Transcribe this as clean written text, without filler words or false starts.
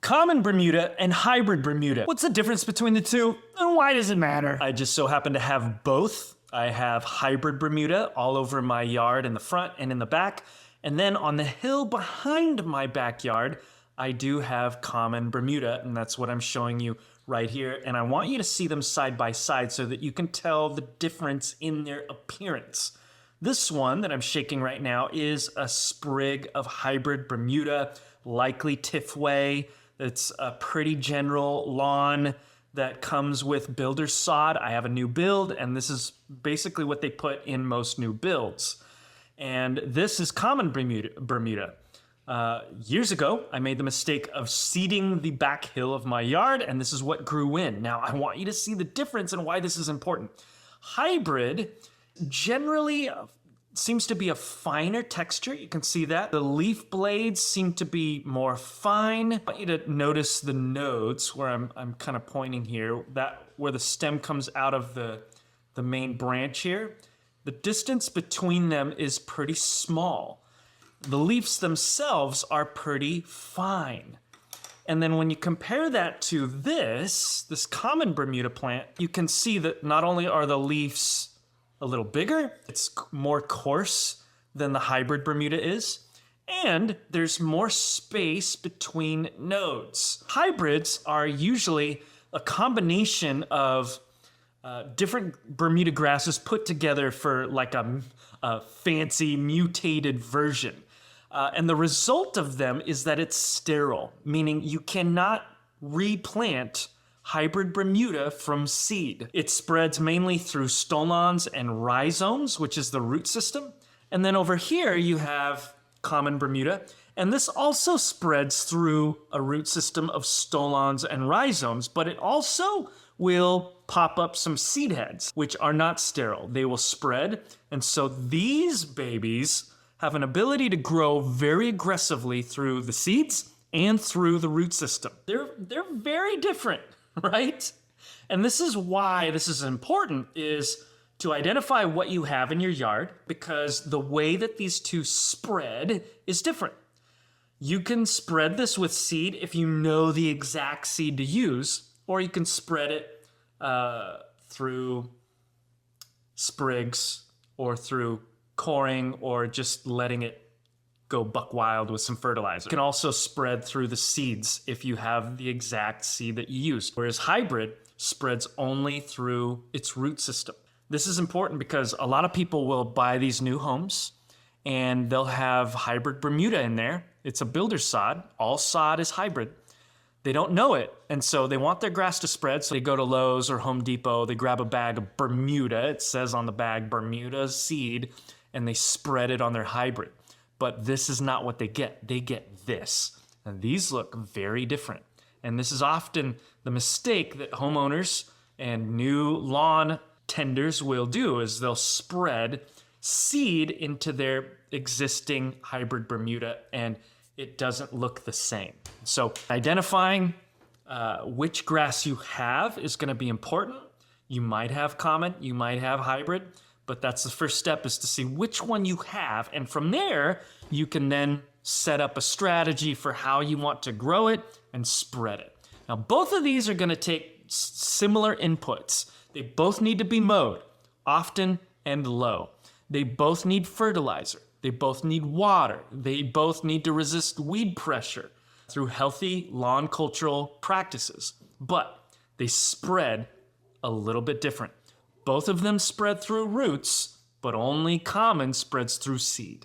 Common Bermuda and hybrid Bermuda. What's the difference between the two, and why does it matter? I just so happen to have both. I have hybrid Bermuda all over my yard in the front and in the back. And then on the hill behind my backyard, I do have common Bermuda, and that's what I'm showing you right here. And I want you to see them side by side so that you can tell the difference in their appearance. This one that I'm shaking right now is a sprig of hybrid Bermuda, likely Tifway. It's a pretty general lawn that comes with builder's sod. I have a new build, and this is basically what they put in most new builds. And this is common Bermuda. Years ago, I made the mistake of seeding the back hill of my yard, and this is what grew in. Now, I want you to see the difference and why this is important. Hybrid generally seems to be a finer texture. You can see that. The leaf blades seem to be more fine. I want you to notice the nodes where I'm kind of pointing here, that where the stem comes out of the main branch here. The distance between them is pretty small. The leaves themselves are pretty fine. And then when you compare that to this common Bermuda plant, you can see that not only are the leaves a little bigger, it's more coarse than the hybrid Bermuda is, and there's more space between nodes. Hybrids are usually a combination of different Bermuda grasses put together for like a fancy mutated version. And the result of them is that it's sterile, meaning you cannot replant hybrid Bermuda from seed. It spreads mainly through stolons and rhizomes, which is the root system. And then over here you have common Bermuda, and this also spreads through a root system of stolons and rhizomes, but it also will pop up some seed heads, which are not sterile. They will spread, and so these babies have an ability to grow very aggressively through the seeds and through the root system. They're very different, right? And this is why this is important, is to identify what you have in your yard, because the way that these two spread is different. You can spread this with seed if you know the exact seed to use, or you can spread it through sprigs or through coring or just letting it go buck wild with some fertilizer. You can also spread through the seeds if you have the exact seed that you used, whereas hybrid spreads only through its root system. This is important because a lot of people will buy these new homes and they'll have hybrid Bermuda in there. It's a builder's sod. All sod is hybrid. They don't know it, and so they want their grass to spread, so they go to Lowe's or Home Depot, they grab a bag of Bermuda, it says on the bag Bermuda seed, and they spread it on their hybrid. But this is not what they get. They get this. And these look very different. And this is often the mistake that homeowners and new lawn tenders will do, is they'll spread seed into their existing hybrid Bermuda, and it doesn't look the same. So identifying which grass you have is going to be important. You might have common, you might have hybrid, but that's the first step, is to see which one you have. And from there, you can then set up a strategy for how you want to grow it and spread it. Now, both of these are going to take similar inputs. They both need to be mowed often and low. They both need fertilizer. They both need water. They both need to resist weed pressure through healthy lawn cultural practices. But they spread a little bit different. Both of them spread through roots, but only common spreads through seed.